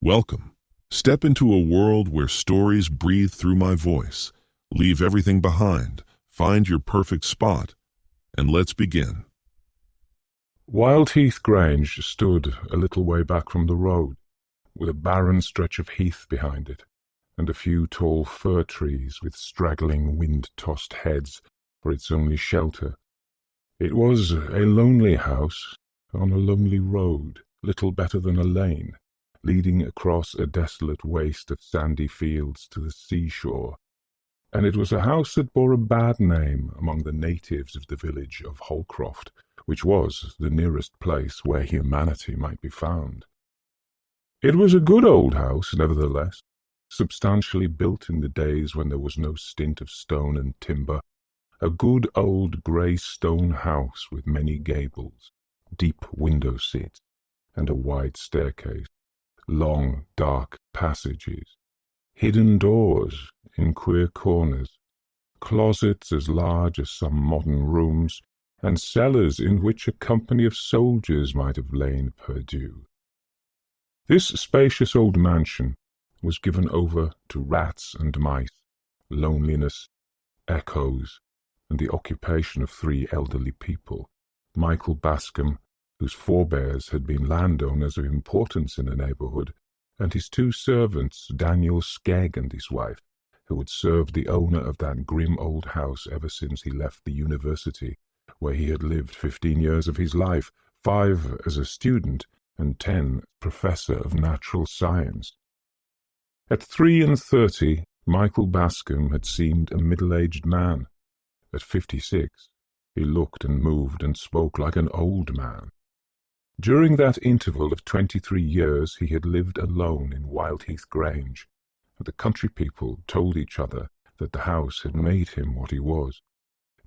Welcome. Step into a world where stories breathe through my voice. Leave everything behind, find your perfect spot, and let's begin. Wildheath Grange stood a little way back from the road, with a barren stretch of heath behind it, and a few tall fir trees with straggling wind-tossed heads for its only shelter. It was a lonely house on a lonely road, little better than a lane, leading across a desolate waste of sandy fields to the seashore, and it was a house that bore a bad name among the natives of the village of Holcroft, which was the nearest place where humanity might be found. It was a good old house, nevertheless, substantially built in the days when there was no stint of stone and timber, a good old grey stone house with many gables, deep window seats, and a wide staircase, long dark passages, hidden doors in queer corners, closets as large as some modern rooms, and cellars in which a company of soldiers might have lain perdu. This spacious old mansion was given over to rats and mice, loneliness, echoes, and the occupation of 3 elderly people, Michael Bascom, whose forebears had been landowners of importance in the neighbourhood, and his 2 servants, Daniel Skegg and his wife, who had served the owner of that grim old house ever since he left the university, where he had lived 15 years of his life, 5 as a student and 10 professor of natural science. At 33, Michael Bascom had seemed a middle-aged man. At 56, he looked and moved and spoke like an old man. During that interval of 23 years he had lived alone in Wildheath Grange, and the country people told each other that the house had made him what he was.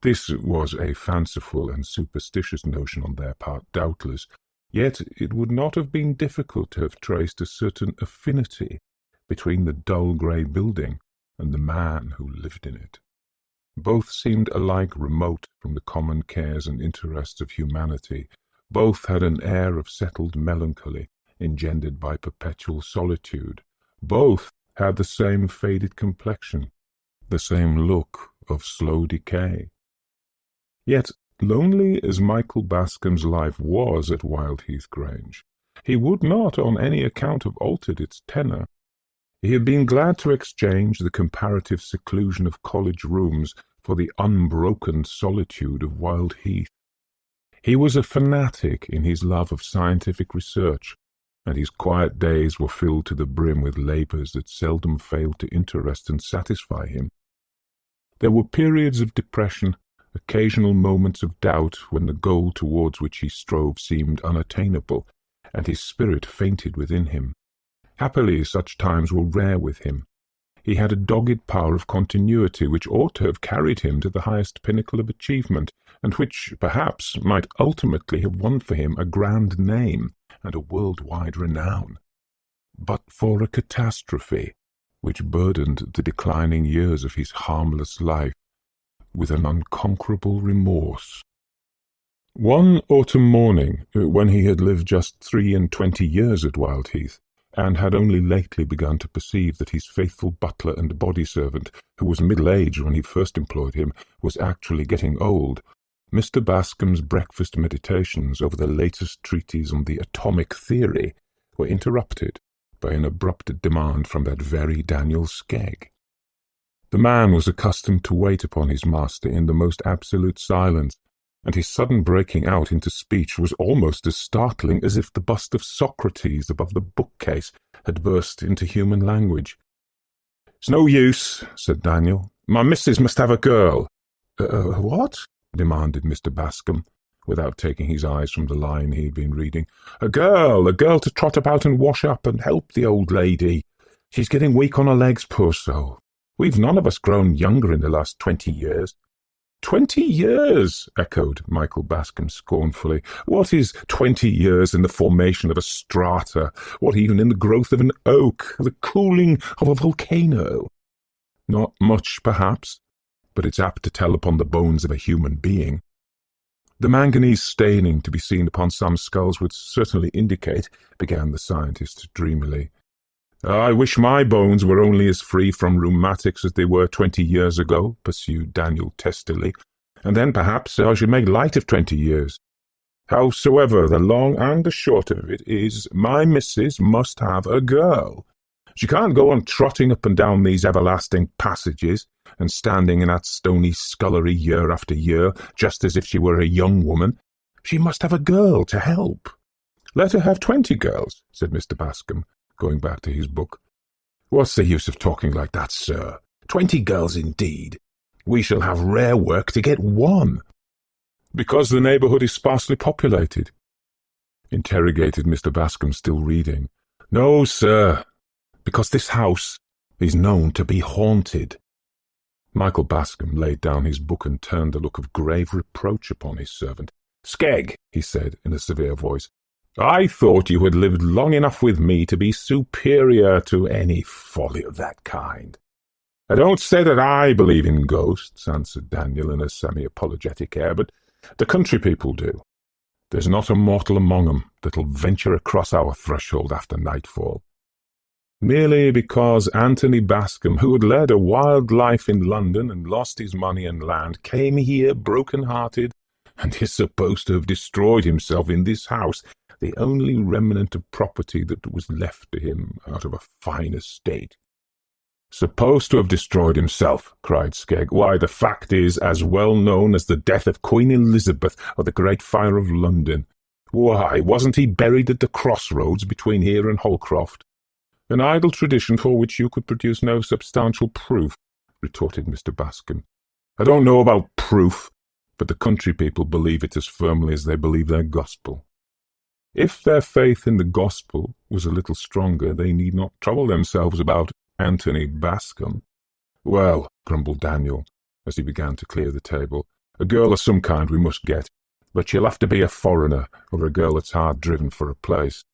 This was a fanciful and superstitious notion on their part, doubtless, yet it would not have been difficult to have traced a certain affinity between the dull grey building and the man who lived in it. Both seemed alike remote from the common cares and interests of humanity. Both had an air of settled melancholy, engendered by perpetual solitude. Both had the same faded complexion, the same look of slow decay. Yet, lonely as Michael Bascom's life was at Wildheath Grange, he would not on any account have altered its tenor. He had been glad to exchange the comparative seclusion of college rooms for the unbroken solitude of Wildheath. He was a fanatic in his love of scientific research, and his quiet days were filled to the brim with labours that seldom failed to interest and satisfy him. There were periods of depression, occasional moments of doubt when the goal towards which he strove seemed unattainable, and his spirit fainted within him. Happily, such times were rare with him. He had a dogged power of continuity which ought to have carried him to the highest pinnacle of achievement, and which, perhaps, might ultimately have won for him a grand name and a world-wide renown. But for a catastrophe which burdened the declining years of his harmless life with an unconquerable remorse. One autumn morning, when he had lived just 23 years at Wildheath, and had only lately begun to perceive that his faithful butler and body-servant, who was middle-aged when he first employed him, was actually getting old, Mr. Bascom's breakfast meditations over the latest treatise on the atomic theory were interrupted by an abrupt demand from that very Daniel Skegg. The man was accustomed to wait upon his master in the most absolute silence, and his sudden breaking out into speech was almost as startling as if the bust of Socrates above the bookcase had burst into human language. "It's no use," said Daniel. "My missus must have a girl." What?" demanded Mr. Bascom, without taking his eyes from the line he had been reading. A girl to trot about and wash up and help the old lady. She's getting weak on her legs, poor soul. We've none of us grown younger in the last 20 years. 20 years, echoed Michael Bascom scornfully. What is 20 years in the formation of a strata? What even in the growth of an oak, the cooling of a volcano? Not much, perhaps, but it's apt to tell upon the bones of a human being. The manganese staining to be seen upon some skulls would certainly indicate, began the scientist dreamily. I wish my bones were only as free from rheumatics as they were 20 years ago, pursued Daniel testily, and then perhaps I should make light of 20 years. Howsoever, the long and the short of it is, my missus must have a girl. She can't go on trotting up and down these everlasting passages, and standing in that stony scullery year after year, just as if she were a young woman. She must have a girl to help. Let her have 20 girls, said Mr. Bascom, going back to his book. What's the use of talking like that, sir? 20 girls indeed. We shall have rare work to get one. Because the neighbourhood is sparsely populated, interrogated Mr. Bascom, still reading. No, sir, because this house is known to be haunted. Michael Bascom laid down his book and turned a look of grave reproach upon his servant. Skegg, he said in a severe voice, I thought you had lived long enough with me to be superior to any folly of that kind. I don't say that I believe in ghosts, answered Daniel in a semi-apologetic air, but the country people do. There's not a mortal among 'em that'll venture across our threshold after nightfall. Merely because Anthony Bascom, who had led a wild life in London and lost his money and land, came here broken-hearted and is supposed to have destroyed himself in this house, the only remnant of property that was left to him out of a fine estate. Supposed to have destroyed himself, cried Skegg. Why, the fact is as well known as the death of Queen Elizabeth or the Great Fire of London. Why, wasn't he buried at the crossroads between here and Holcroft? An idle tradition for which you could produce no substantial proof, retorted Mr. Bascom. I don't know about proof, but the country people believe it as firmly as they believe their gospel. If their faith in the gospel was a little stronger, they need not trouble themselves about Anthony Bascom. Well, grumbled Daniel, as he began to clear the table, a girl of some kind we must get, but she'll have to be a foreigner, or a girl that's hard driven for a place.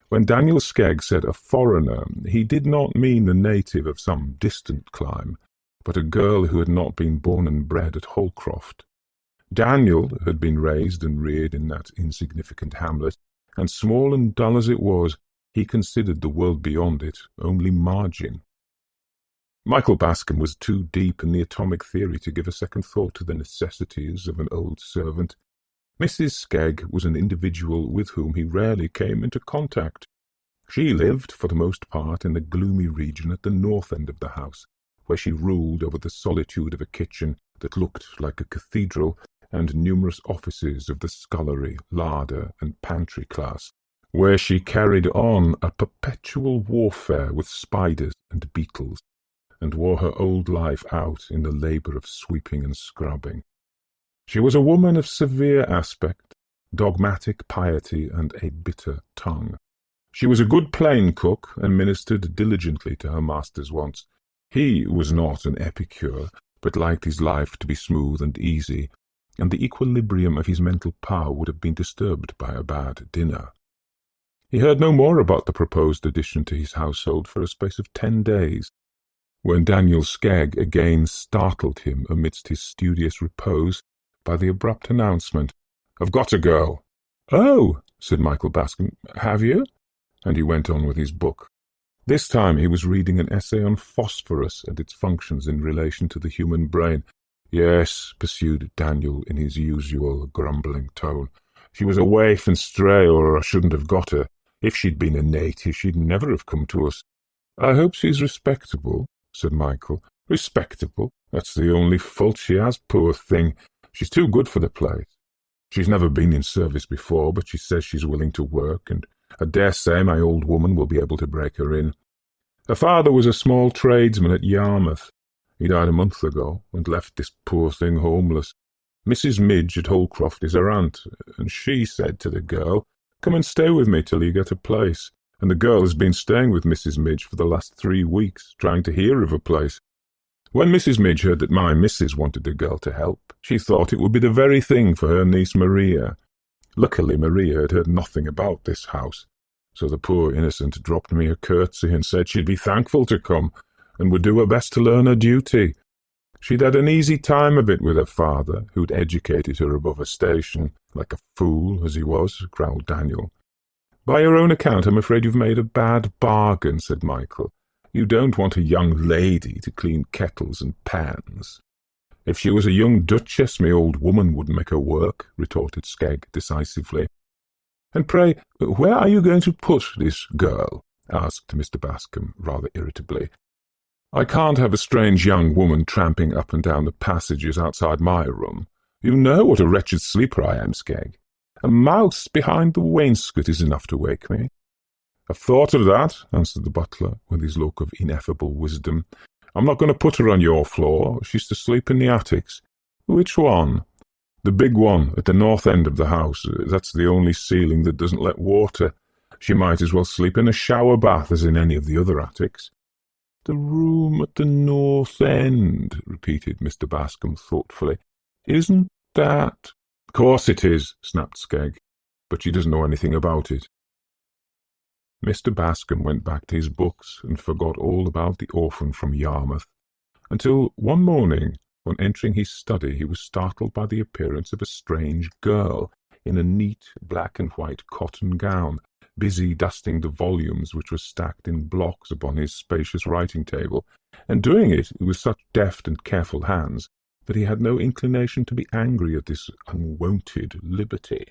When Daniel Skegg said a foreigner, he did not mean a native of some distant clime, but a girl who had not been born and bred at Holcroft. Daniel had been raised and reared in that insignificant hamlet, and small and dull as it was, he considered the world beyond it only margin. Michael Bascom was too deep in the atomic theory to give a second thought to the necessities of an old servant. Mrs. Skegg was an individual with whom he rarely came into contact. She lived, for the most part, in the gloomy region at the north end of the house, where she ruled over the solitude of a kitchen that looked like a cathedral, and numerous offices of the scullery, larder, and pantry class, where she carried on a perpetual warfare with spiders and beetles, and wore her old life out in the labour of sweeping and scrubbing. She was a woman of severe aspect, dogmatic piety, and a bitter tongue. She was a good plain cook, and ministered diligently to her master's wants. He was not an epicure, but liked his life to be smooth and easy, and the equilibrium of his mental power would have been disturbed by a bad dinner. He heard no more about the proposed addition to his household for a space of 10 days, when Daniel Skegg again startled him amidst his studious repose by the abrupt announcement, "I've got a girl." "Oh," said Michael Bascom, "have you?" And he went on with his book. This time he was reading an essay on phosphorus and its functions in relation to the human brain. "Yes," pursued Daniel in his usual grumbling tone, "she was a waif and stray, or I shouldn't have got her. If she'd been a native, she'd never have come to us." "I hope she's respectable," said Michael. "Respectable? That's the only fault she has, poor thing. She's too good for the place. She's never been in service before, but she says she's willing to work, and I dare say my old woman will be able to break her in. Her father was a small tradesman at Yarmouth. He died a month ago, and left this poor thing homeless. Mrs. Midge at Holcroft is her aunt, and she said to the girl, 'Come and stay with me till you get a place,' and the girl has been staying with Mrs. Midge for the last 3 weeks, trying to hear of a place. When Mrs. Midge heard that my missus wanted a girl to help, she thought it would be the very thing for her niece Maria. Luckily Maria had heard nothing about this house, so the poor innocent dropped me a curtsy and said she'd be thankful to come, and would do her best to learn her duty. She'd had an easy time of it with her father, who'd educated her above her station, like a fool as he was," growled Daniel. "By your own account, I'm afraid you've made a bad bargain," said Michael. "You don't want a young lady to clean kettles and pans." "If she was a young duchess, my old woman would make her work," retorted Skegg decisively. "And pray, where are you going to put this girl?" asked Mr. Bascom, rather irritably. "I can't have a strange young woman tramping up and down the passages outside my room. You know what a wretched sleeper I am, Skegg. A mouse behind the wainscot is enough to wake me." "I've thought of that," answered the butler, with his look of ineffable wisdom. "I'm not going to put her on your floor. She's to sleep in the attics." "Which one?" "The big one at the north end of the house. That's the only ceiling that doesn't let water. She might as well sleep in a shower bath as in any of the other attics." "The room at the north end," repeated Mr. Bascom thoughtfully. "Isn't that—" "Of course it is," snapped Skegg, "but she doesn't know anything about it." Mr. Bascom went back to his books and forgot all about the orphan from Yarmouth, until one morning, on entering his study, he was startled by the appearance of a strange girl in a neat black and white cotton gown, busy dusting the volumes which were stacked in blocks upon his spacious writing-table, and doing it with such deft and careful hands that he had no inclination to be angry at this unwonted liberty.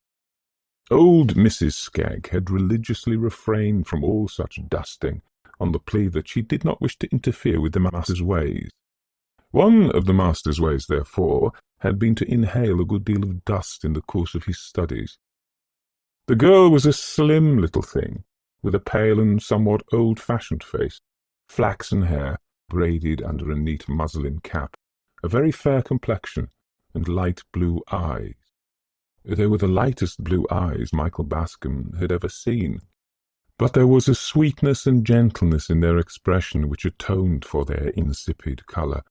Old Mrs. Skegg had religiously refrained from all such dusting, on the plea that she did not wish to interfere with the master's ways. One of the master's ways, therefore, had been to inhale a good deal of dust in the course of his studies. The girl was a slim little thing, with a pale and somewhat old-fashioned face, flaxen hair braided under a neat muslin cap, a very fair complexion, and light blue eyes. They were the lightest blue eyes Michael Bascom had ever seen, but there was a sweetness and gentleness in their expression which atoned for their insipid colour.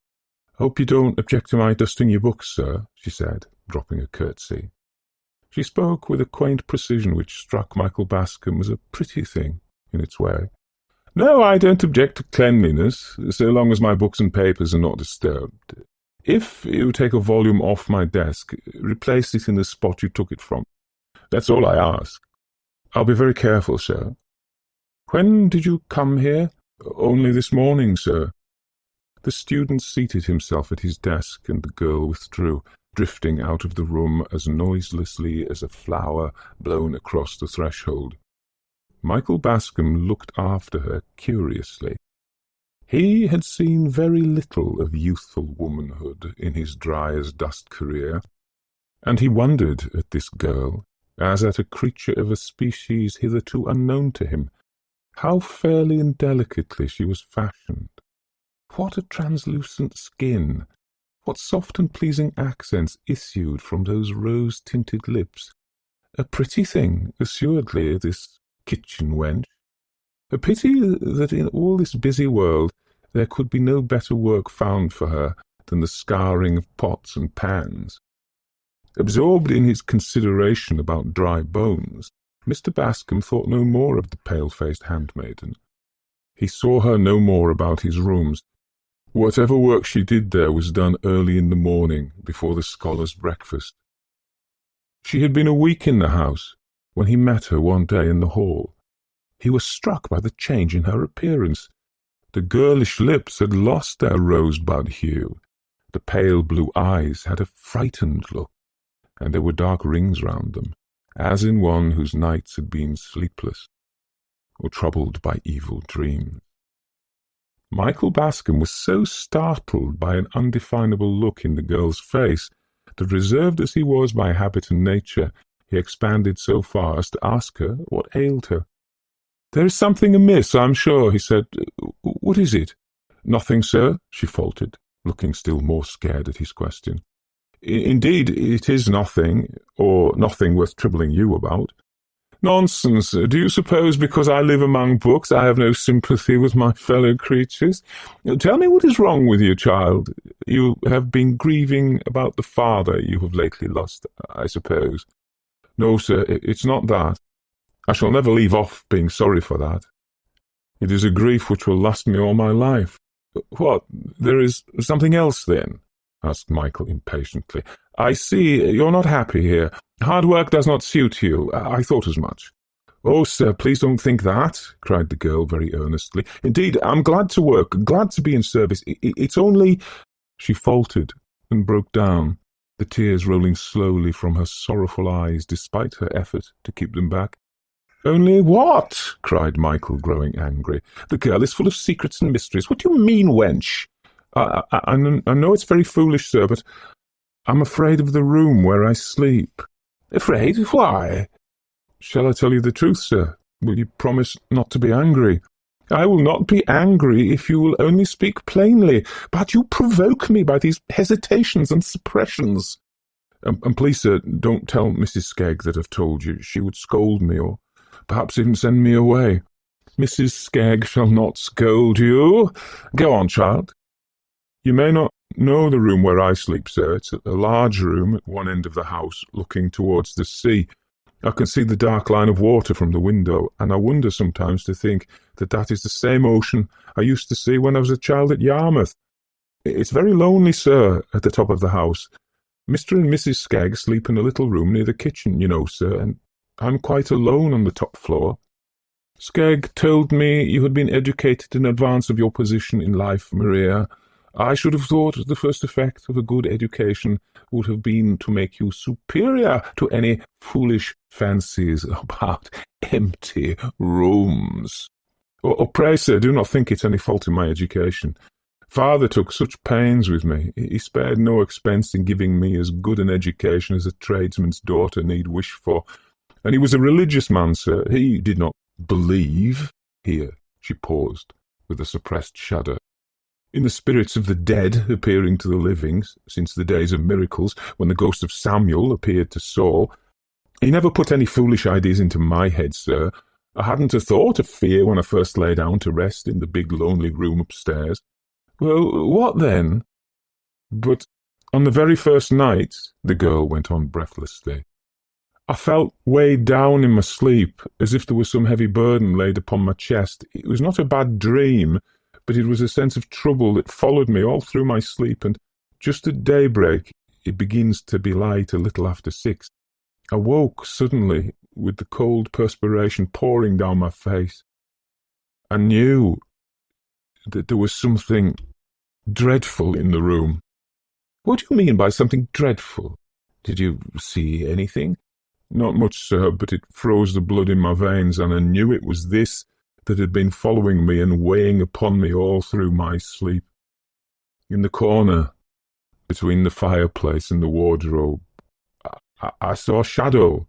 "Hope you don't object to my dusting your books, sir," she said, dropping a curtsy. She spoke with a quaint precision which struck Michael Bascom as a pretty thing in its way. "No, I don't object to cleanliness, so long as my books and papers are not disturbed. If you take a volume off my desk, replace it in the spot you took it from. That's all I ask. I'll be very careful, sir." "When did you come here?" "Only this morning, sir." The student seated himself at his desk, and the girl withdrew, drifting out of the room as noiselessly as a flower blown across the threshold. Michael Bascom looked after her curiously. He had seen very little of youthful womanhood in his dry-as-dust career, and he wondered at this girl, as at a creature of a species hitherto unknown to him. How fairly and delicately she was fashioned! What a translucent skin! What soft and pleasing accents issued from those rose-tinted lips! A pretty thing, assuredly, this kitchen wench. A pity that in all this busy world there could be no better work found for her than the scouring of pots and pans. Absorbed in his consideration about dry bones, Mr. Bascom thought no more of the pale-faced handmaiden. He saw her no more about his rooms. Whatever work she did there was done early in the morning, before the scholars' breakfast. She had been a week in the house, when he met her one day in the hall. He was struck by the change in her appearance. The girlish lips had lost their rosebud hue. The pale blue eyes had a frightened look, and there were dark rings round them, as in one whose nights had been sleepless, or troubled by evil dreams. Michael Bascom was so startled by an undefinable look in the girl's face that, reserved as he was by habit and nature, he expanded so far as to ask her what ailed her. "There is something amiss, I'm sure," he said. "What is it?" "Nothing, sir," she faltered, looking still more scared at his question. "Indeed, it is nothing, or nothing worth troubling you about." "Nonsense! Do you suppose because I live among books I have no sympathy with my fellow creatures? Tell me what is wrong with you, child. You have been grieving about the father you have lately lost, I suppose." "No, sir, it's not that. I shall never leave off being sorry for that. It is a grief which will last me all my life." "What, there is something else, then?" asked Michael impatiently. "I see you're not happy here. Hard work does not suit you. I thought as much." "Oh, sir, please don't think that," cried the girl very earnestly. "Indeed, I'm glad to work, glad to be in service. It's only—" She faltered and broke down, the tears rolling slowly from her sorrowful eyes despite her effort to keep them back. "Only what?" cried Michael, growing angry. "The girl is full of secrets and mysteries. What do you mean, wench? I know it's very foolish, sir, but I'm afraid of the room where I sleep." "Afraid? Why?" "Shall I tell you the truth, sir? Will you promise not to be angry?" "I will not be angry if you will only speak plainly, but you provoke me by these hesitations and suppressions." And please, sir, don't tell Mrs. Skegg that I've told you. She would scold me, or perhaps even send me away." "Mrs. Skegg shall not scold you. Go on, child." "You may not know the room where I sleep, sir. It's a large room at one end of the house, looking towards the sea. I can see the dark line of water from the window, and I wonder sometimes to think that that is the same ocean I used to see when I was a child at Yarmouth. It's very lonely, sir, at the top of the house. Mr. and Mrs. Skegg sleep in a little room near the kitchen, you know, sir, and I'm quite alone on the top floor. Skegg told me you had been educated in advance of your position in life, Maria. I should have thought the first effect of a good education would have been to make you superior to any foolish fancies about empty rooms. Oh, pray, sir, do not think it's any fault in my education. Father took such pains with me. He spared no expense in giving me as good an education as a tradesman's daughter need wish for. And he was a religious man, sir. He did not believe—" Here she paused, with a suppressed shudder. "In the spirits of the dead appearing to the living, since the days of miracles, when the ghost of Samuel appeared to Saul. He never put any foolish ideas into my head, sir. I hadn't a thought of fear when I first lay down to rest in the big lonely room upstairs. Well, what then? But on the very first night," the girl went on breathlessly, "I felt weighed down in my sleep, as if there was some heavy burden laid upon my chest. It was not a bad dream, but it was a sense of trouble that followed me all through my sleep, and just at daybreak, it begins to be light a little after 6, I woke suddenly with the cold perspiration pouring down my face. I knew that there was something dreadful in the room." "What do you mean by something dreadful? Did you see anything?" "Not much, sir, but it froze the blood in my veins, and I knew it was this that had been following me and weighing upon me all through my sleep. In the corner, between the fireplace and the wardrobe, I saw a shadow,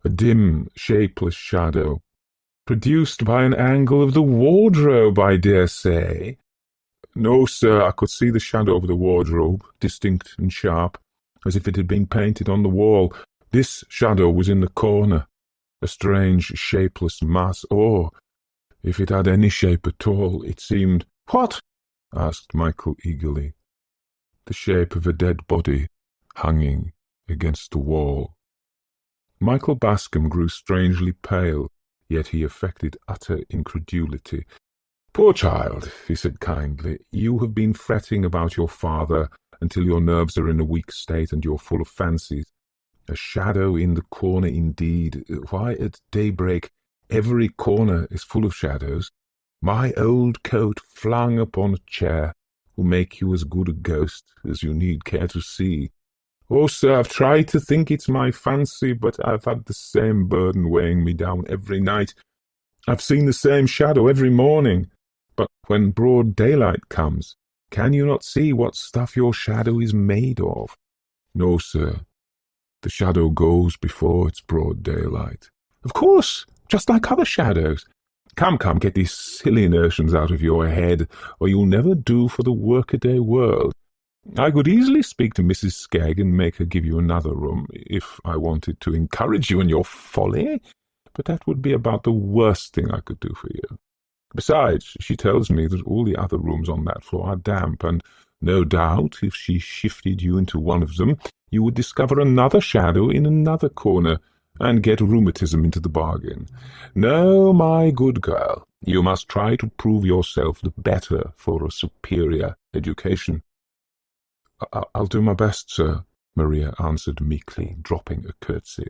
a dim, shapeless shadow, produced by an angle of the wardrobe, I dare say." "No, sir, I could see the shadow of the wardrobe, distinct and sharp, as if it had been painted on the wall. This shadow was in the corner, a strange, shapeless mass, or, if it had any shape at all, it seemed—" "What?" asked Michael eagerly. "The shape of a dead body, hanging against the wall." Michael Bascom grew strangely pale, yet he affected utter incredulity. "Poor child," he said kindly, "you have been fretting about your father until your nerves are in a weak state and you're full of fancies. A shadow in the corner indeed. Why, at daybreak every corner is full of shadows. My old coat flung upon a chair will make you as good a ghost as you need care to see. Oh, sir, I've tried to think it's my fancy, but I've had the same burden weighing me down every night. I've seen the same shadow every morning. But when broad daylight comes, can you not see what stuff your shadow is made of? No, sir. The shadow goes before it's broad daylight." "Of course, just like other shadows." Come, get these silly notions out of your head, or you'll never do for the workaday world. I could easily speak to Mrs. Skegg and make her give you another room, if I wanted to encourage you in your folly, but that would be about the worst thing I could do for you. Besides, she tells me that all the other rooms on that floor are damp, and no doubt if she shifted you into one of them, you would discover another shadow in another corner, and get rheumatism into the bargain. No, my good girl, you must try to prove yourself the better for a superior education." "I'll do my best, sir," Maria answered meekly, dropping a curtsy.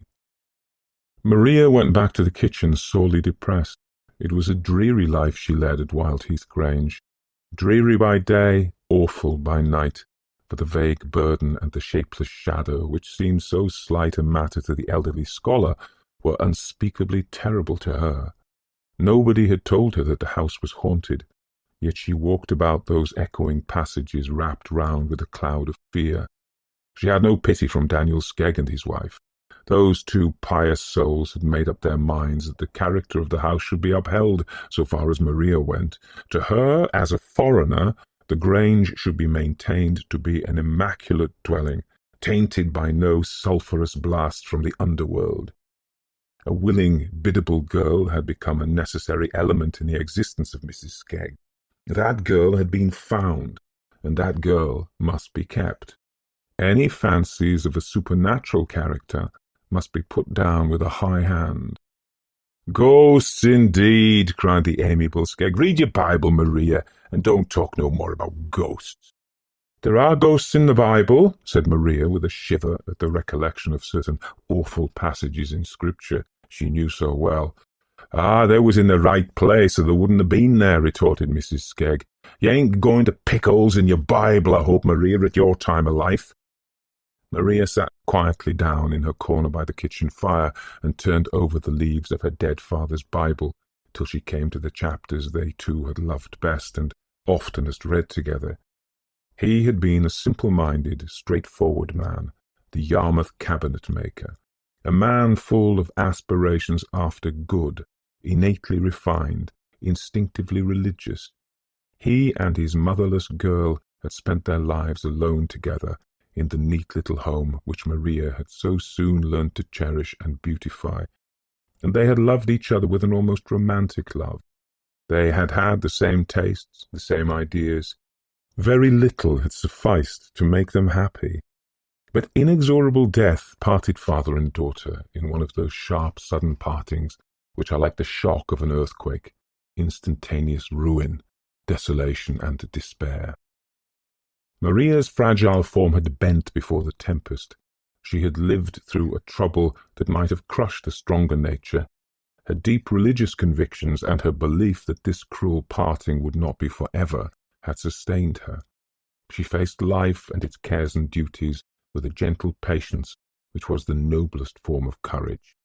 Maria went back to the kitchen sorely depressed. It was a dreary life she led at Wildheath Grange. Dreary by day, awful by night, for the vague burden and the shapeless shadow, which seemed so slight a matter to the elderly scholar, were unspeakably terrible to her. Nobody had told her that the house was haunted, yet she walked about those echoing passages wrapped round with a cloud of fear. She had no pity from Daniel Skegg and his wife. Those two pious souls had made up their minds that the character of the house should be upheld so far as Maria went. To her, as a foreigner, the Grange should be maintained to be an immaculate dwelling, tainted by no sulphurous blast from the underworld. A willing, biddable girl had become a necessary element in the existence of Mrs. Skegg. That girl had been found, and that girl must be kept. Any fancies of a supernatural character must be put down with a high hand. "Ghosts, indeed," cried the amiable Skegg. "Read your Bible, Maria, and don't talk no more about ghosts." "There are ghosts in the Bible," said Maria, with a shiver at the recollection of certain awful passages in Scripture she knew so well. "Ah, they was in the right place, or they wouldn't have been there," retorted Mrs. Skegg. "You ain't going to pick holes in your Bible, I hope, Maria, at your time of life." Maria sat quietly down in her corner by the kitchen fire and turned over the leaves of her dead father's Bible till she came to the chapters they two had loved best and oftenest read together. He had been a simple-minded, straightforward man, the Yarmouth cabinet-maker, a man full of aspirations after good, innately refined, instinctively religious. He and his motherless girl had spent their lives alone together in the neat little home which Maria had so soon learned to cherish and beautify, and they had loved each other with an almost romantic love. They had had the same tastes, the same ideas. Very little had sufficed to make them happy. But inexorable death parted father and daughter in one of those sharp, sudden partings which are like the shock of an earthquake, instantaneous ruin, desolation, and despair. Maria's fragile form had bent before the tempest. She had lived through a trouble that might have crushed a stronger nature. Her deep religious convictions and her belief that this cruel parting would not be forever had sustained her. She faced life and its cares and duties with a gentle patience which was the noblest form of courage.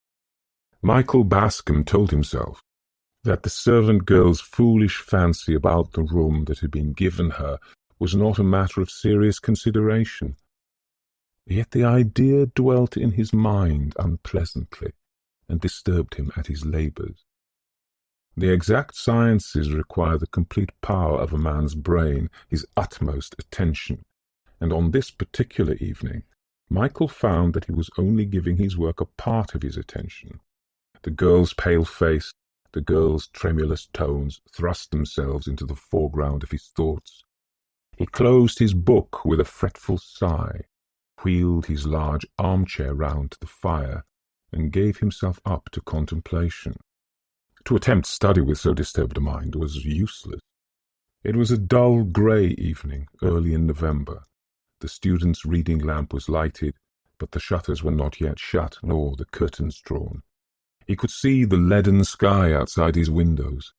Michael Bascom told himself that the servant girl's foolish fancy about the room that had been given her was not a matter of serious consideration. Yet the idea dwelt in his mind unpleasantly, and disturbed him at his labours. The exact sciences require the complete power of a man's brain, his utmost attention, and on this particular evening Michael found that he was only giving his work a part of his attention. The girl's pale face, the girl's tremulous tones thrust themselves into the foreground of his thoughts. He closed his book with a fretful sigh, wheeled his large armchair round to the fire, and gave himself up to contemplation. To attempt study with so disturbed a mind was useless. It was a dull grey evening, early in November. The student's reading lamp was lighted, but the shutters were not yet shut, nor the curtains drawn. He could see the leaden sky outside his windows,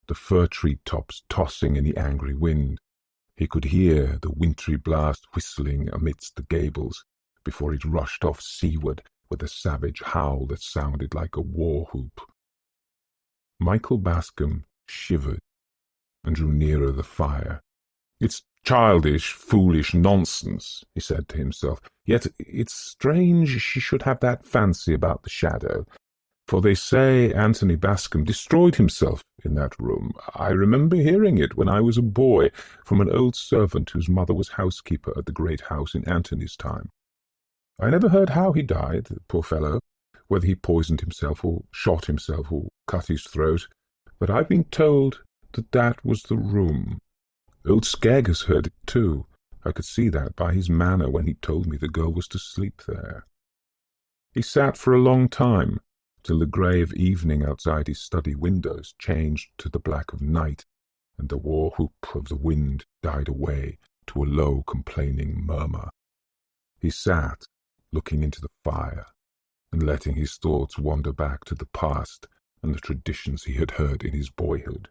the fir-tree tops tossing in the angry wind. He could hear the wintry blast whistling amidst the gables before it rushed off seaward with a savage howl that sounded like a war-whoop. Michael Bascom shivered and drew nearer the fire. "It's childish, foolish nonsense," he said to himself. "Yet it's strange she should have that fancy about the shadow, for they say Anthony Bascom destroyed himself in that room. I remember hearing it when I was a boy from an old servant whose mother was housekeeper at the great house in Anthony's time. I never heard how he died, poor fellow, whether he poisoned himself or shot himself or cut his throat, but I've been told that that was the room. Old Skegg has heard it too. I could see that by his manner when he told me the girl was to sleep there." He sat for a long time, till the grey of evening outside his study windows changed to the black of night, and the war-whoop of the wind died away to a low complaining murmur. He sat, looking into the fire, and letting his thoughts wander back to the past and the traditions he had heard in his boyhood.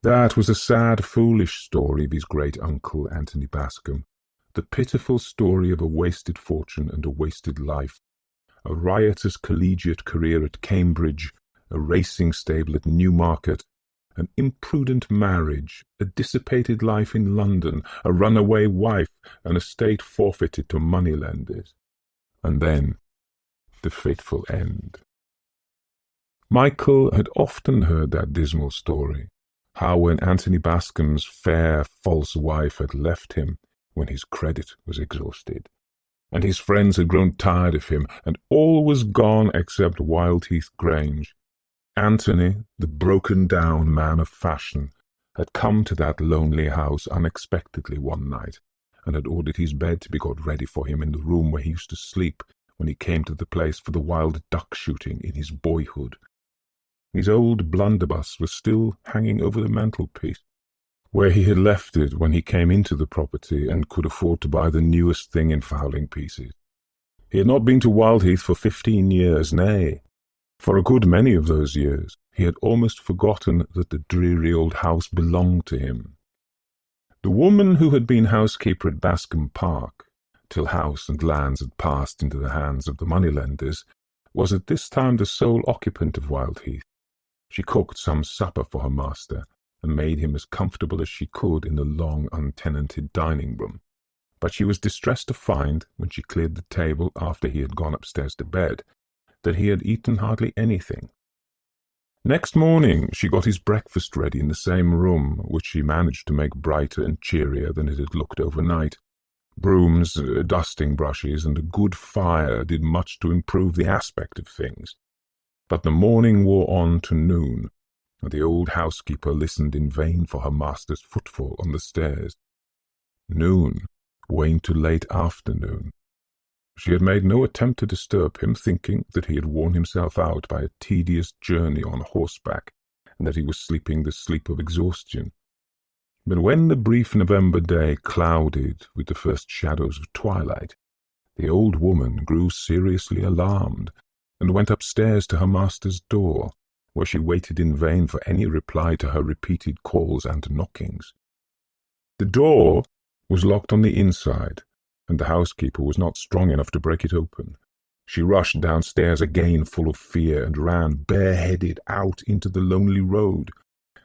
That was a sad, foolish story of his great-uncle Anthony Bascom, the pitiful story of a wasted fortune and a wasted life, a riotous collegiate career at Cambridge, a racing stable at Newmarket, an imprudent marriage, a dissipated life in London, a runaway wife, an estate forfeited to moneylenders, and then the fateful end. Michael had often heard that dismal story, how when Anthony Bascom's fair, false wife had left him when his credit was exhausted, and his friends had grown tired of him, and all was gone except Wildheath Grange. Anthony, the broken-down man of fashion, had come to that lonely house unexpectedly one night, and had ordered his bed to be got ready for him in the room where he used to sleep when he came to the place for the wild duck shooting in his boyhood. His old blunderbuss was still hanging over the mantelpiece, where he had left it when he came into the property and could afford to buy the newest thing in fowling pieces. He had not been to Wildheath for 15 years, nay, for a good many of those years he had almost forgotten that the dreary old house belonged to him. The woman who had been housekeeper at Bascom Park, till house and lands had passed into the hands of the moneylenders, was at this time the sole occupant of Wildheath. She cooked some supper for her master, and made him as comfortable as she could in the long untenanted dining-room. But she was distressed to find, when she cleared the table after he had gone upstairs to bed, that he had eaten hardly anything. Next morning she got his breakfast ready in the same room, which she managed to make brighter and cheerier than it had looked overnight. Brooms, dusting brushes, and a good fire did much to improve the aspect of things. But the morning wore on to noon, and the old housekeeper listened in vain for her master's footfall on the stairs. Noon waned to late afternoon. She had made no attempt to disturb him, thinking that he had worn himself out by a tedious journey on horseback, and that he was sleeping the sleep of exhaustion. But when the brief November day clouded with the first shadows of twilight, the old woman grew seriously alarmed, and went upstairs to her master's door, where she waited in vain for any reply to her repeated calls and knockings. The door was locked on the inside, and the housekeeper was not strong enough to break it open. She rushed downstairs again full of fear, and ran bareheaded out into the lonely road.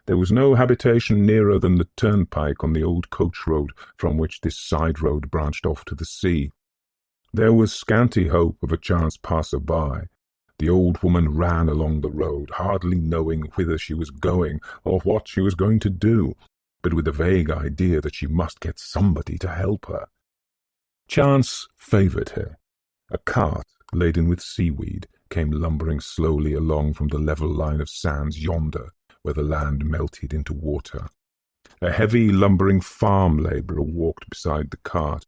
There was no habitation nearer than the turnpike on the old coach road from which this side road branched off to the sea. There was scanty hope of a chance passer-by. The old woman ran along the road, hardly knowing whither she was going or what she was going to do, but with a vague idea that she must get somebody to help her. Chance favoured her. A cart laden with seaweed came lumbering slowly along from the level line of sands yonder, where the land melted into water. A heavy, lumbering farm labourer walked beside the cart.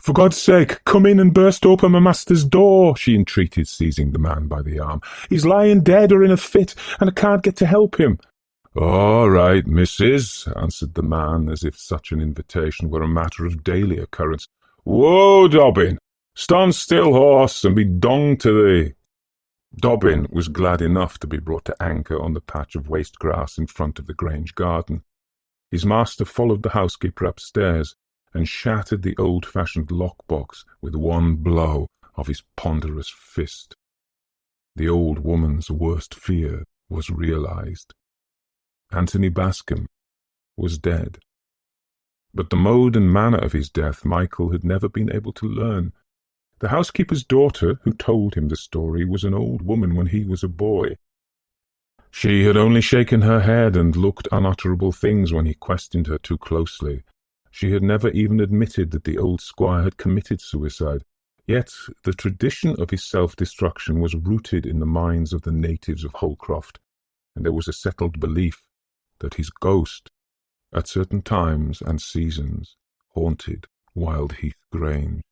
"For God's sake, come in and burst open my master's door," she entreated, seizing the man by the arm. "He's lying dead or in a fit, and I can't get to help him." "All right, missus," answered the man, as if such an invitation were a matter of daily occurrence. "Whoa, Dobbin! Stand still, horse, and be donged to thee." Dobbin was glad enough to be brought to anchor on the patch of waste grass in front of the Grange garden. His master followed the housekeeper upstairs, and shattered the old-fashioned lock-box with one blow of his ponderous fist. The old woman's worst fear was realized. Anthony Bascom was dead. But the mode and manner of his death Michael had never been able to learn. The housekeeper's daughter, who told him the story, was an old woman when he was a boy. She had only shaken her head and looked unutterable things when he questioned her too closely. She had never even admitted that the old squire had committed suicide, yet the tradition of his self-destruction was rooted in the minds of the natives of Holcroft, and there was a settled belief that his ghost, at certain times and seasons, haunted Wildheath Grange.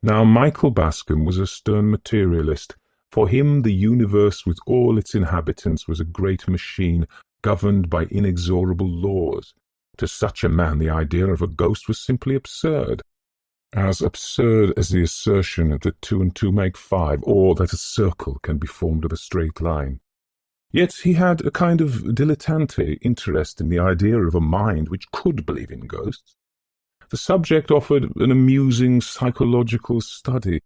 Now Michael Bascom was a stern materialist. For him the universe with all its inhabitants was a great machine governed by inexorable laws. To such a man the idea of a ghost was simply absurd. as absurd as the assertion that 2 and 2 make 5, or that a circle can be formed of a straight line. Yet he had a kind of dilettante interest in the idea of a mind which could believe in ghosts. The subject offered an amusing psychological study.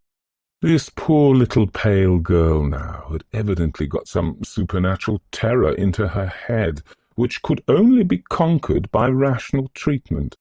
This poor little pale girl now had evidently got some supernatural terror into her head, which could only be conquered by rational treatment.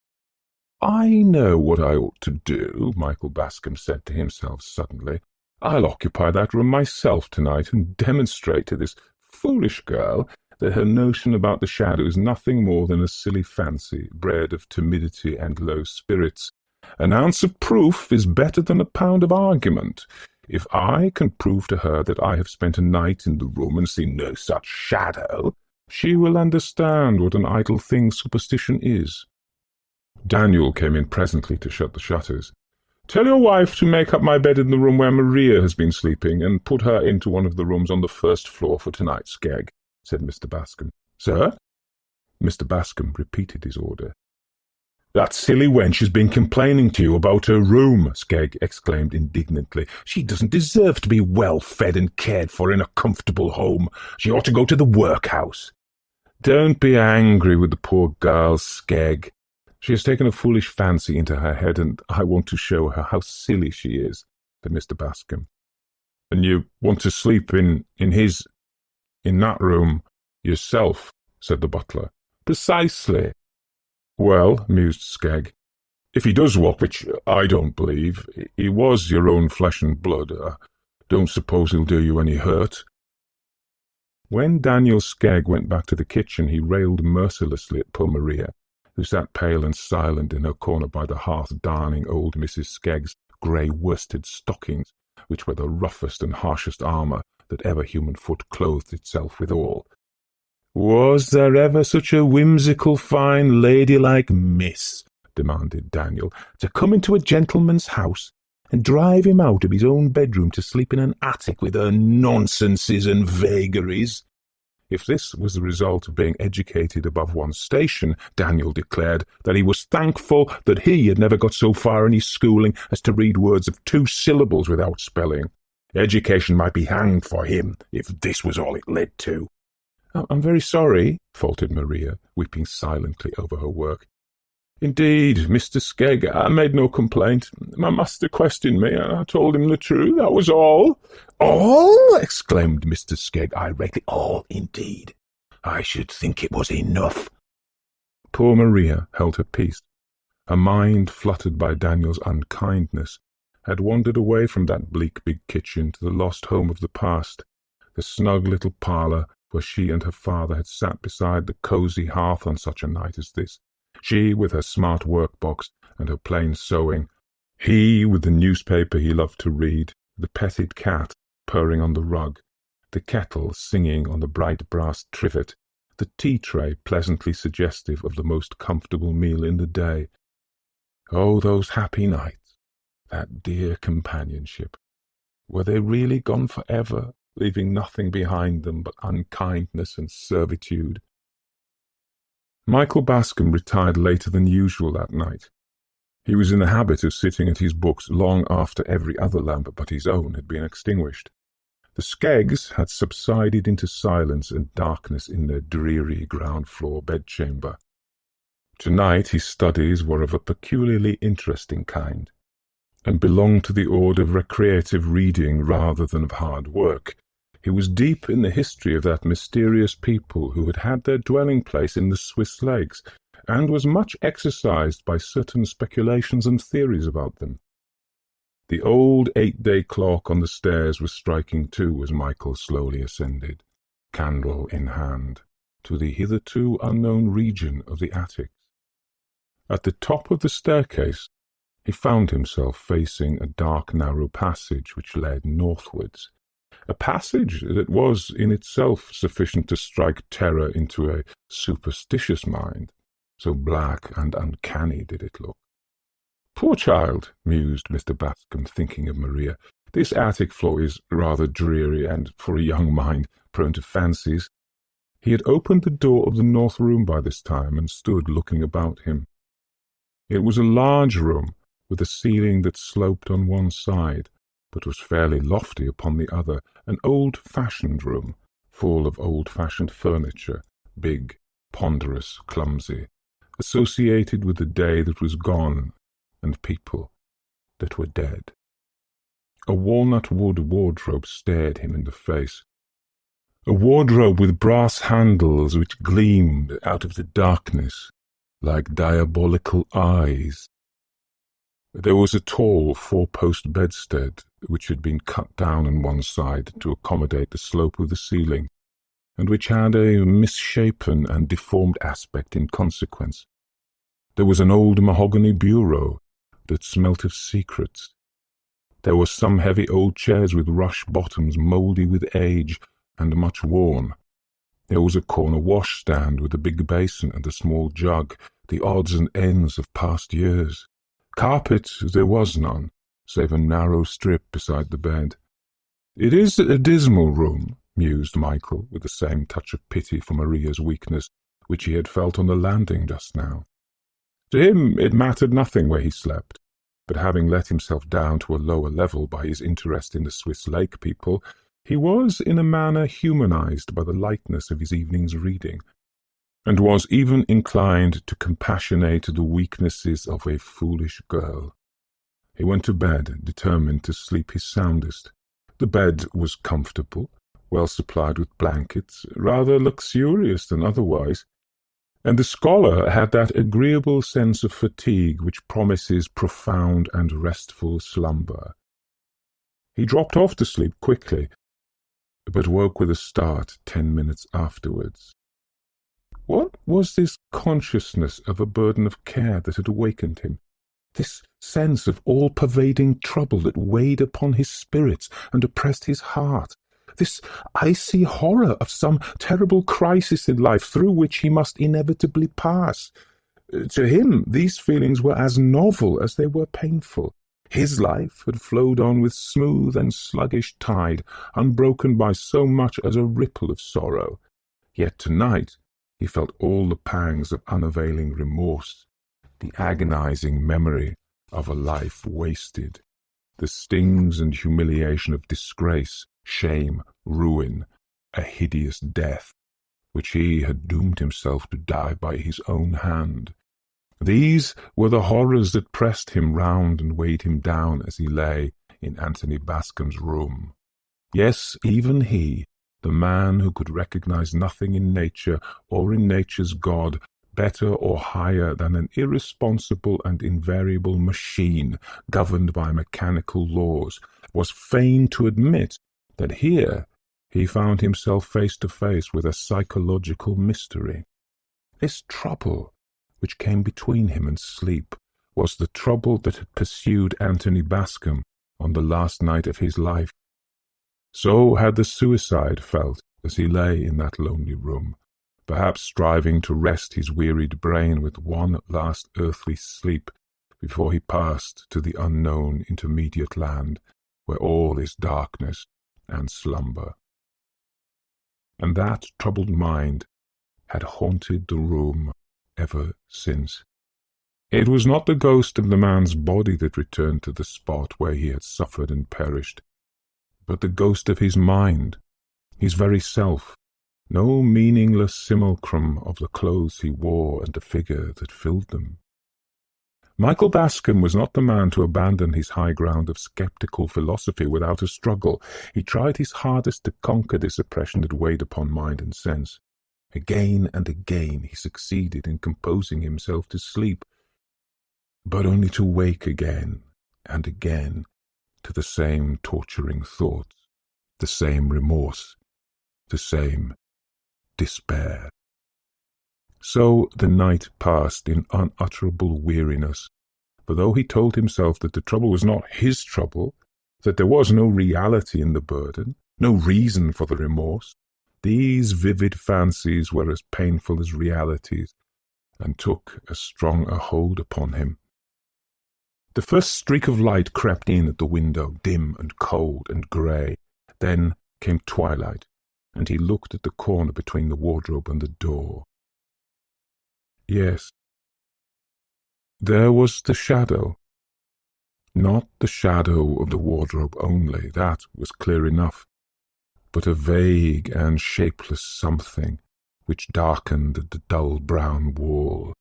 "I know what I ought to do," Michael Bascom said to himself suddenly. "I'll occupy that room myself tonight and demonstrate to this foolish girl that her notion about the shadow is nothing more than a silly fancy, bred of timidity and low spirits. An ounce of proof is better than a pound of argument. If I can prove to her that I have spent a night in the room and seen no such shadow, she will understand what an idle thing superstition is." Daniel came in presently to shut the shutters. "Tell your wife to make up my bed in the room where Maria has been sleeping, and put her into one of the rooms on the first floor for tonight, Skegg," said Mr. Bascom. "Sir?" Mr. Bascom repeated his order. "That silly wench has been complaining to you about her room," Skegg exclaimed indignantly. "She doesn't deserve to be well fed and cared for in a comfortable home. She ought to go to the workhouse." "Don't be angry with the poor girl, Skegg. She has taken a foolish fancy into her head, and I want to show her how silly she is," said Mr. Bascom. "And you want to sleep in that room yourself?" said the butler. "Precisely." "Well," mused Skegg, "if he does walk, which I don't believe, he was your own flesh and blood. I don't suppose he'll do you any hurt." When Daniel Skegg went back to the kitchen, he railed mercilessly at poor Maria, who sat pale and silent in her corner by the hearth, darning old Mrs. Skegg's grey worsted stockings, which were the roughest and harshest armour that ever human foot clothed itself withal. "Was there ever such a whimsical, fine, ladylike miss," demanded Daniel, "to come into a gentleman's house and drive him out of his own bedroom to sleep in an attic with her nonsenses and vagaries?" If this was the result of being educated above one's station, Daniel declared that he was thankful that he had never got so far in his schooling as to read words of 2 syllables without spelling. Education might be hanged for him if this was all it led to. "I'm very sorry," faltered Maria, weeping silently over her work. "Indeed, Mr. Skegg, I made no complaint. My master questioned me, and I told him the truth. That was all." "All?" exclaimed Mr. Skegg irately. "All, indeed. I should think it was enough." Poor Maria held her peace. Her mind, fluttered by Daniel's unkindness, had wandered away from that bleak big kitchen to the lost home of the past, the snug little parlour where she and her father had sat beside the cosy hearth on such a night as this, she with her smart workbox and her plain sewing, he with the newspaper he loved to read, the petted cat purring on the rug, the kettle singing on the bright brass trivet, the tea-tray pleasantly suggestive of the most comfortable meal in the day. Oh, those happy nights, that dear companionship! Were they really gone for ever, leaving nothing behind them but unkindness and servitude? Michael Bascom retired later than usual that night. He was in the habit of sitting at his books long after every other lamp but his own had been extinguished. The Skeggs had subsided into silence and darkness in their dreary ground-floor bedchamber. Tonight his studies were of a peculiarly interesting kind, and belonged to the order of recreative reading rather than of hard work. He was deep in the history of that mysterious people who had had their dwelling-place in the Swiss Lakes, and was much exercised by certain speculations and theories about them. The old 8-day clock on the stairs was striking 2 as Michael slowly ascended, candle in hand, to the hitherto unknown region of the attics. At the top of the staircase he found himself facing a dark narrow passage which led northwards, a passage that was in itself sufficient to strike terror into a superstitious mind, so black and uncanny did it look. "Poor child," mused Mr. Bascom, thinking of Maria, "this attic floor is rather dreary, and, for a young mind, prone to fancies." He had opened the door of the north room by this time, and stood looking about him. It was a large room, with a ceiling that sloped on one side, but was fairly lofty upon the other, an old-fashioned room, full of old-fashioned furniture, big, ponderous, clumsy, associated with the day that was gone and people that were dead. A walnut-wood wardrobe stared him in the face, a wardrobe with brass handles which gleamed out of the darkness like diabolical eyes. There was a tall four-post bedstead which had been cut down on one side to accommodate the slope of the ceiling, and which had a misshapen and deformed aspect in consequence. There was an old mahogany bureau that smelt of secrets. There were some heavy old chairs with rush bottoms, mouldy with age and much worn. There was a corner washstand with a big basin and a small jug, the odds and ends of past years. Carpet there was none, save a narrow strip beside the bed. "It is a dismal room," mused Michael, with the same touch of pity for Maria's weakness which he had felt on the landing just now. To him it mattered nothing where he slept, but having let himself down to a lower level by his interest in the Swiss lake people, he was in a manner humanized by the lightness of his evening's reading, and was even inclined to compassionate the weaknesses of a foolish girl. He went to bed, determined to sleep his soundest. The bed was comfortable, well supplied with blankets, rather luxurious than otherwise, and the scholar had that agreeable sense of fatigue which promises profound and restful slumber. He dropped off to sleep quickly, but woke with a start 10 minutes afterwards. What was this consciousness of a burden of care that had awakened him? This sense of all-pervading trouble that weighed upon his spirits and oppressed his heart? This icy horror of some terrible crisis in life through which he must inevitably pass? To him, these feelings were as novel as they were painful. His life had flowed on with smooth and sluggish tide, unbroken by so much as a ripple of sorrow. Yet tonight he felt all the pangs of unavailing remorse, the agonizing memory of a life wasted, the stings and humiliation of disgrace, shame, ruin, a hideous death, which he had doomed himself to die by his own hand. These were the horrors that pressed him round and weighed him down as he lay in Anthony Bascom's room. Yes, even he, the man who could recognize nothing in nature or in nature's God better or higher than an irresponsible and invariable machine governed by mechanical laws, was fain to admit that here he found himself face to face with a psychological mystery. This trouble which came between him and sleep was the trouble that had pursued Anthony Bascom on the last night of his life. So had the suicide felt as he lay in that lonely room, perhaps striving to rest his wearied brain with one last earthly sleep before he passed to the unknown intermediate land where all is darkness and slumber. And that troubled mind had haunted the room ever since. It was not the ghost of the man's body that returned to the spot where he had suffered and perished, but the ghost of his mind, his very self, no meaningless simulacrum of the clothes he wore and the figure that filled them. Michael Bascom was not the man to abandon his high ground of sceptical philosophy without a struggle. He tried his hardest to conquer this oppression that weighed upon mind and sense. Again and again he succeeded in composing himself to sleep, but only to wake again and again to the same torturing thoughts, the same remorse, the same despair. So the night passed in unutterable weariness, for though he told himself that the trouble was not his trouble, that there was no reality in the burden, no reason for the remorse, these vivid fancies were as painful as realities, and took as strong a hold upon him. The first streak of light crept in at the window, dim and cold and grey. Then came twilight, and he looked at the corner between the wardrobe and the door. Yes, there was the shadow, Not the shadow of the wardrobe only, that was clear enough, but a vague and shapeless something which darkened the dull brown wall,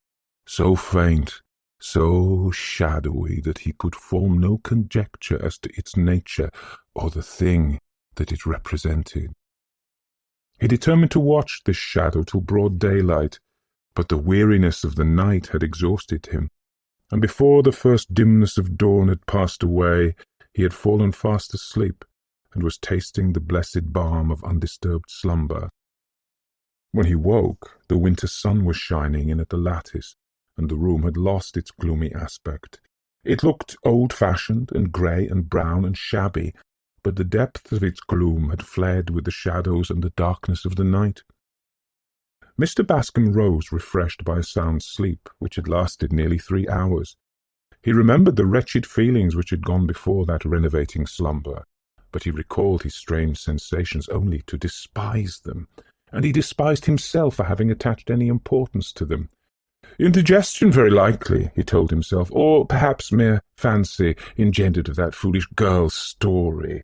so faint, so shadowy that he could form no conjecture as to its nature or the thing that it represented. He determined to watch this shadow till broad daylight, but the weariness of the night had exhausted him, and before the first dimness of dawn had passed away, he had fallen fast asleep, and was tasting the blessed balm of undisturbed slumber. When he woke, the winter sun was shining in at the lattice, and the room had lost its gloomy aspect. It looked old-fashioned and grey and brown and shabby, but the depth of its gloom had fled with the shadows and the darkness of the night. Mr. Bascom rose refreshed by a sound sleep, which had lasted nearly 3 hours. He remembered the wretched feelings which had gone before that renovating slumber, but he recalled his strange sensations only to despise them, and he despised himself for having attached any importance to them. Indigestion, very likely, he told himself, or perhaps mere fancy engendered of that foolish girl's story.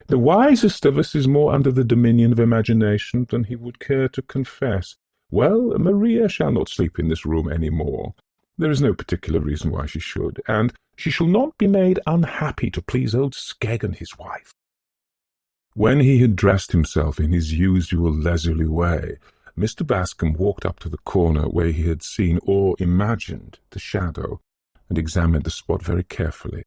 The wisest of us is more under the dominion of imagination than he would care to confess. Well, Maria shall not sleep in this room any more. There is no particular reason why she should, and she shall not be made unhappy to please old Skegg and his wife. When he had dressed himself in his usual leisurely way, Mr. Bascom walked up to the corner where he had seen or imagined the shadow, and examined the spot very carefully.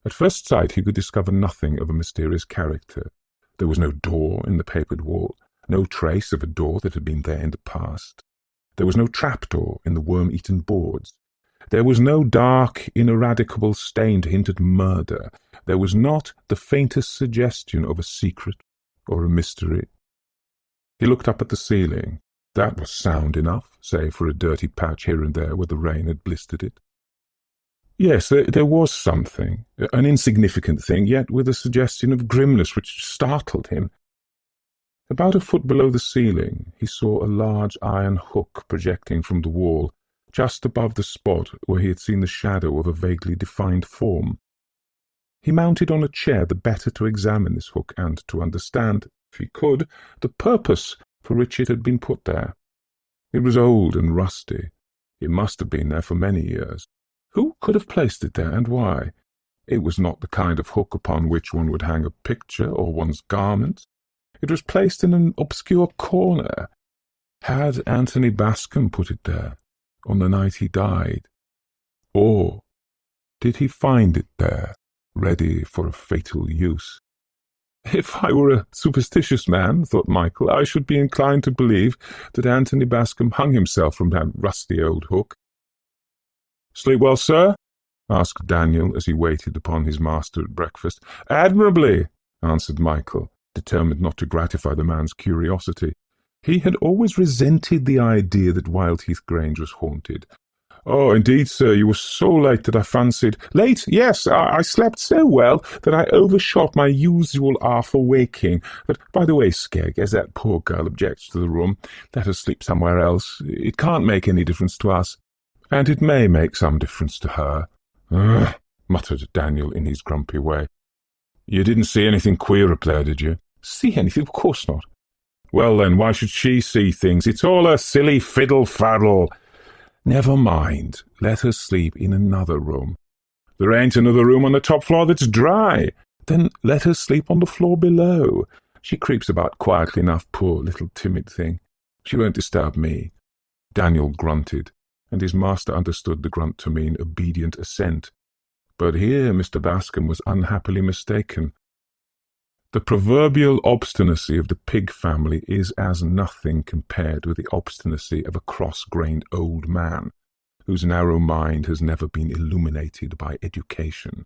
At first sight he could discover nothing of a mysterious character. There was no door in the papered wall, no trace of a door that had been there in the past. There was no trapdoor in the worm-eaten boards. There was no dark, ineradicable stain to hint at murder. There was not the faintest suggestion of a secret or a mystery. He looked up at the ceiling. That was sound enough, save for a dirty patch here and there where the rain had blistered it. Yes, there was something, an insignificant thing, yet with a suggestion of grimness which startled him. About a foot below the ceiling he saw a large iron hook projecting from the wall, just above the spot where he had seen the shadow of a vaguely defined form. He mounted on a chair the better to examine this hook and to understand, if he could, the purpose for which it had been put there. It was old and rusty. It must have been there for many years. Who could have placed it there, and why? It was not the kind of hook upon which one would hang a picture or one's garment. It was placed in an obscure corner. Had Anthony Bascom put it there on the night he died? Or did he find it there, ready for a fatal use? If I were a superstitious man, thought Michael, I should be inclined to believe that Anthony Bascom hung himself from that rusty old hook. "Sleep well, sir?" asked Daniel as he waited upon his master at breakfast. "Admirably," answered Michael, determined not to gratify the man's curiosity. He had always resented the idea that Wildheath Grange was haunted. "Oh, indeed, sir, you were so late that I fancied—" "Late? Yes, I slept so well that I overshot my usual hour for waking. But, by the way, Skegg, as that poor girl objects to the room, let her sleep somewhere else. It can't make any difference to us." "And it may make some difference to her," muttered Daniel in his grumpy way. "You didn't see anything queer up there, did you?" "See anything? Of course not." "Well, then, why should she see things? It's all a silly fiddle-faddle." "Never mind. Let her sleep in another room." "There ain't another room on the top floor that's dry." "Then let her sleep on the floor below. She creeps about quietly enough, poor little timid thing. She won't disturb me." Daniel grunted, and his master understood the grunt to mean obedient assent. But here Mr. Bascom was unhappily mistaken. The proverbial obstinacy of the pig family is as nothing compared with the obstinacy of a cross-grained old man, whose narrow mind has never been illuminated by education.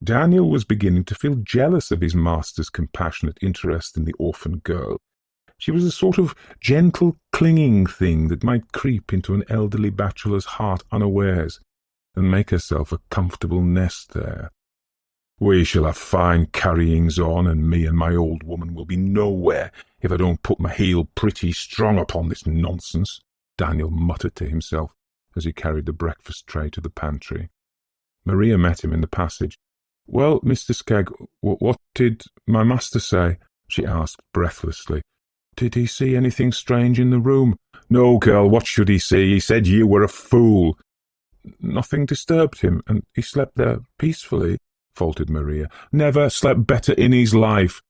Daniel was beginning to feel jealous of his master's compassionate interest in the orphan girl. She was a sort of gentle, clinging thing that might creep into an elderly bachelor's heart unawares, and make herself a comfortable nest there. "We shall have fine carryings on, and me and my old woman will be nowhere if I don't put my heel pretty strong upon this nonsense," Daniel muttered to himself as he carried the breakfast tray to the pantry. Maria met him in the passage. "Well, Mr. Skegg, what did my master say?" she asked breathlessly. "Did he see anything strange in the room?" "No, girl, what should he see? He said you were a fool." "Nothing disturbed him, and he slept there peacefully," faltered Maria. "Never slept better in his life."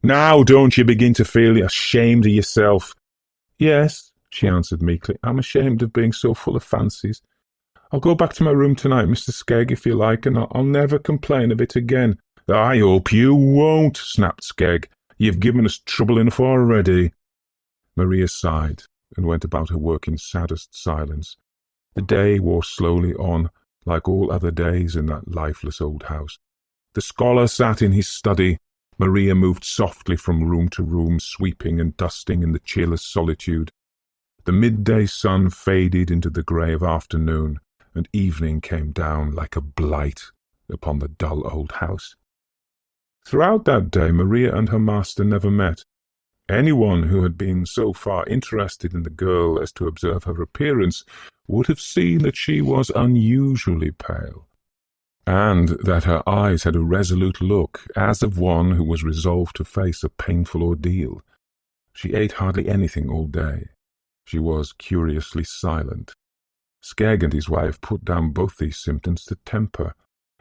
"Now don't you begin to feel ashamed of yourself?" "Yes," she answered meekly. "I'm ashamed of being so full of fancies. I'll go back to my room tonight, Mr. Skegg, if you like, and I'll never complain of it again." "I hope you won't," snapped Skegg. "You've given us trouble enough already." Maria sighed and went about her work in saddest silence. The day wore slowly on, like all other days in that lifeless old house. The scholar sat in his study. Maria moved softly from room to room, sweeping and dusting in the cheerless solitude. The midday sun faded into the grey of afternoon, and evening came down like a blight upon the dull old house. Throughout that day Maria and her master never met. Anyone who had been so far interested in the girl as to observe her appearance would have seen that she was unusually pale, and that her eyes had a resolute look, as of one who was resolved to face a painful ordeal. She ate hardly anything all day. She was curiously silent. Skegg and his wife put down both these symptoms to temper.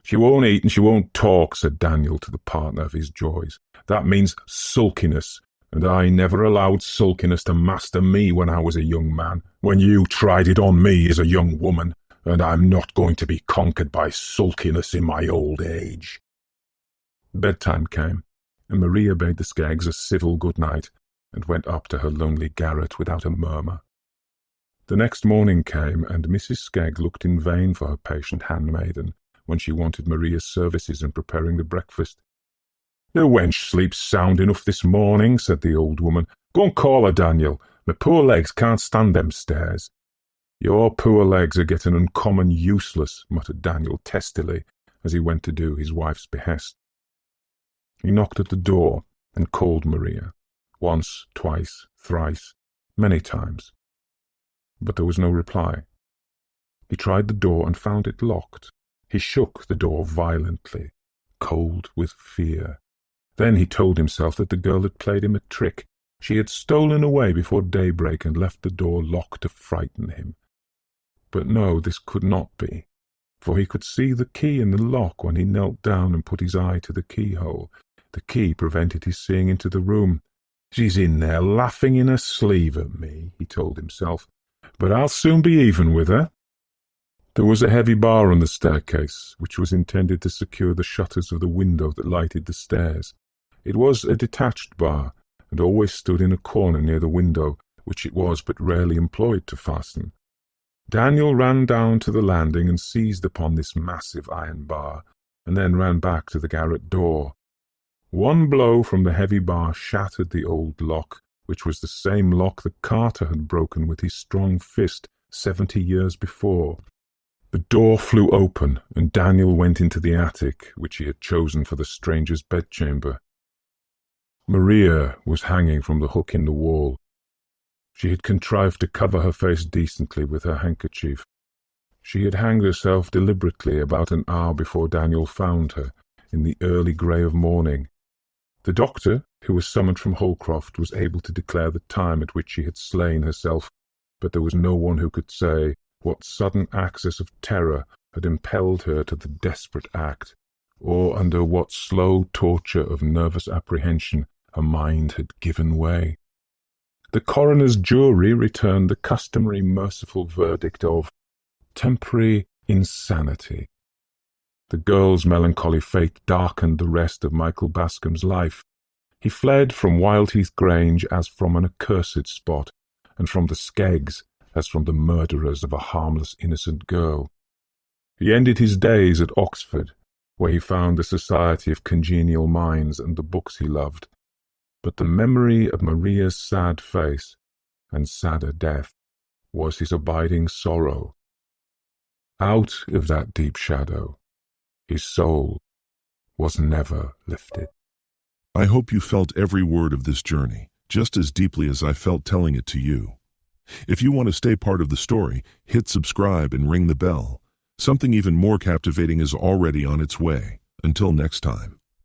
"She won't eat and she won't talk," said Daniel to the partner of his joys. "That means sulkiness, and I never allowed sulkiness to master me when I was a young man, when you tried it on me as a young woman, and I'm not going to be conquered by sulkiness in my old age." Bedtime came, and Maria bade the Skeggs a civil good night, and went up to her lonely garret without a murmur. The next morning came, and Mrs. Skegg looked in vain for her patient handmaiden when she wanted Maria's services in preparing the breakfast. "The wench sleeps sound enough this morning," said the old woman. "Go and call her, Daniel. My poor legs can't stand them stairs." "Your poor legs are getting uncommon useless," muttered Daniel testily, as he went to do his wife's behest. He knocked at the door and called Maria, once, twice, thrice, many times. But there was no reply. He tried the door and found it locked. He shook the door violently, cold with fear. Then he told himself that the girl had played him a trick. She had stolen away before daybreak and left the door locked to frighten him. But no, this could not be, for he could see the key in the lock when he knelt down and put his eye to the keyhole. The key prevented his seeing into the room. "She's in there laughing in her sleeve at me," he told himself, "but I'll soon be even with her." There was a heavy bar on the staircase, which was intended to secure the shutters of the window that lighted the stairs. It was a detached bar, and always stood in a corner near the window, which it was but rarely employed to fasten. Daniel ran down to the landing and seized upon this massive iron bar, and then ran back to the garret door. One blow from the heavy bar shattered the old lock, which was the same lock the carter had broken with his strong fist 70 years before. The door flew open, and Daniel went into the attic, which he had chosen for the stranger's bedchamber. Maria was hanging from the hook in the wall. She had contrived to cover her face decently with her handkerchief. She had hanged herself deliberately about an hour before Daniel found her, in the early grey of morning. The doctor, who was summoned from Holcroft, was able to declare the time at which she had slain herself, but there was no one who could say what sudden access of terror had impelled her to the desperate act, or under what slow torture of nervous apprehension her mind had given way. The coroner's jury returned the customary merciful verdict of temporary insanity. The girl's melancholy fate darkened the rest of Michael Bascom's life. He fled from Wildheath Grange as from an accursed spot, and from the Skeggs as from the murderers of a harmless innocent girl. He ended his days at Oxford, where he found the society of congenial minds and the books he loved. But the memory of Maria's sad face and sadder death was his abiding sorrow. Out of that deep shadow, his soul was never lifted. I hope you felt every word of this journey, just as deeply as I felt telling it to you. If you want to stay part of the story, hit subscribe and ring the bell. Something even more captivating is already on its way. Until next time.